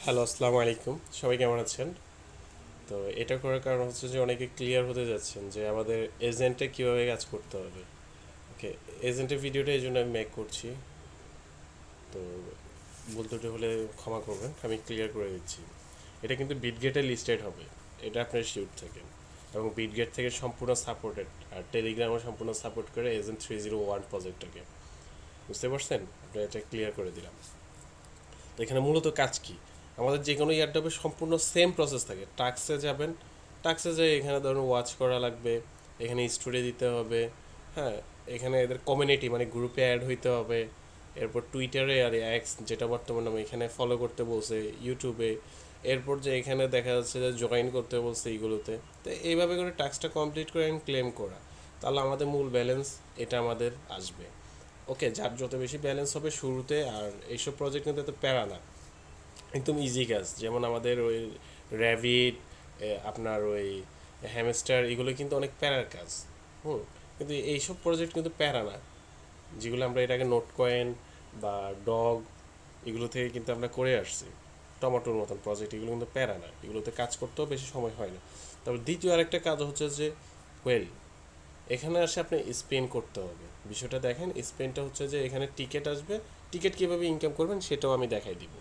Hello, আসসালামু আলাইকুম। সবাই কেমন আছেন? তো এটা করার কারণ হচ্ছে যে অনেকে ক্লিয়ার হতে যাচ্ছেন যে আমাদের এজেন্টে কীভাবে কাজ করতে হবে। ওকে, এজেন্টের ভিডিওটা এই জন্য আমি মেক করছি। তো ভুল ত্রুটি হলে ক্ষমা করবেন, আমি ক্লিয়ার করে দিচ্ছি। এটা কিন্তু বিটগেটে লিস্টেড হবে, এটা আপনার শিওর থাকেন। এবং বিটগেট থেকে সম্পূর্ণ সাপোর্টেড, আর টেলিগ্রামও সম্পূর্ণ সাপোর্ট করে এজেন্ট 301 প্রজেক্টটাকে। বুঝতে পারছেন? আপনি এটা ক্লিয়ার করে দিলাম। তো এখানে মূলত কাজ কি? আমাদের যে কোনো এয়ারড্রপে সম্পূর্ণ সেম প্রসেস থাকে। টাক্সে যাবেন, টাক্সে যেয়ে এখানে ধরুন ওয়াচ করা লাগবে, এখানে স্টোরি দিতে হবে। হ্যাঁ, এখানে এদের কমিউনিটি মানে গ্রুপে অ্যাড হইতে হবে। এরপর টুইটারে আর এক্স, যেটা বর্তমানে আমি এখানে ফলো করতে বলছে, ইউটিউবে। এরপর যে এখানে দেখা যাচ্ছে যে জয়েন করতে বলছে এইগুলোতে। তো এইভাবে করে টাস্কটা কমপ্লিট করে ক্লেম করা, তাহলে আমাদের মূল ব্যালেন্স এটা আমাদের আসবে। ওকে, যার যত বেশি ব্যালেন্স হবে শুরুতে, আর এইসব প্রজেক্ট কিন্তু এত প্যারা না, একদম ইজি কাজ। যেমন আমাদের ওই র্যাবিট, আপনার ওই হ্যামস্টার, এগুলো কিন্তু অনেক প্যারার কাজ। হুম, কিন্তু এইসব প্রজেক্ট কিন্তু প্যারা না, যেগুলো আমরা এর আগে নোট কয়েন বা ডগ, এগুলো থেকে কিন্তু আমরা করে আসছি। টমেটোর মতন প্রজেক্ট, এগুলো কিন্তু প্যারা না, এগুলোতে কাজ করতেও বেশি সময় হয় না। তারপর দ্বিতীয় আরেকটা কাজ হচ্ছে যে ওয়েল, এখানে আসে আপনি স্পেন করতে হবে। বিষয়টা দেখেন, স্পেনটা হচ্ছে যে এখানে টিকিট আসবে, টিকিট কীভাবে ইনকাম করবেন সেটাও আমি দেখাই দিব।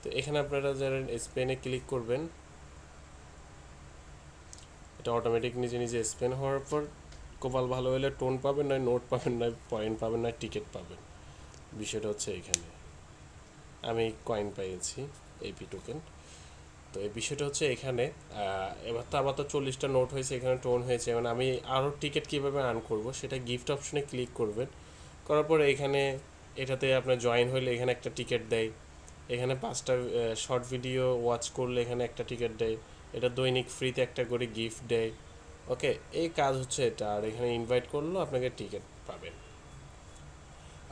তো এখানে আপনারা যারা স্পেনে ক্লিক করবেন, এটা অটোমেটিক নিজে নিজে স্পেন হওয়ার পর কপাল ভালো হলে টোন পাবেন, নয় নোট পাবেন, নয় পয়েন্ট পাবেন, নয় টিকিট পাবেন। বিষয়টা হচ্ছে এখানে আমি কয়েন পেয়েছি, এপি টোকেন। তো এই বিষয়টা হচ্ছে এখানে এবার তো আমার তো 40টা নোট হয়েছে, এখানে টোন হয়েছে। মানে আমি আরও টিকিট কীভাবে আর্ন করব সেটা গিফট অপশনে ক্লিক করবেন। করার পরে এখানে এটাতে আপনার জয়েন হলে এখানে একটা টিকিট দেয়। এখানে 5টা শর্ট ভিডিও ওয়াচ করলে এখানে একটা টিকিট দেয়। এটা দৈনিক ফ্রিতে একটা করে গিফট দেয়। ওকে, এই কাজ হচ্ছে এটা। আর এখানে ইনভাইট করলেও আপনাকে টিকিট পাবেন।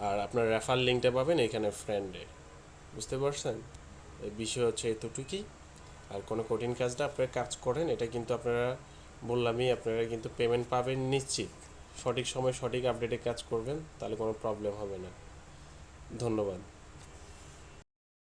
আর আপনার রেফার লিঙ্কটা পাবেন এখানে ফ্রেন্ডে। বুঝতে পারছেন? এই বিষয় হচ্ছে এতটুকুই। আর কোনো কঠিন কাজটা আপনারা কাজ করেন, এটা কিন্তু আপনারা বললামই, আপনারা কিন্তু পেমেন্ট পাবেন নিশ্চিত। সঠিক সময় সঠিক আপডেটে কাজ করবেন, তাহলে কোনো প্রবলেম হবে না। ধন্যবাদ।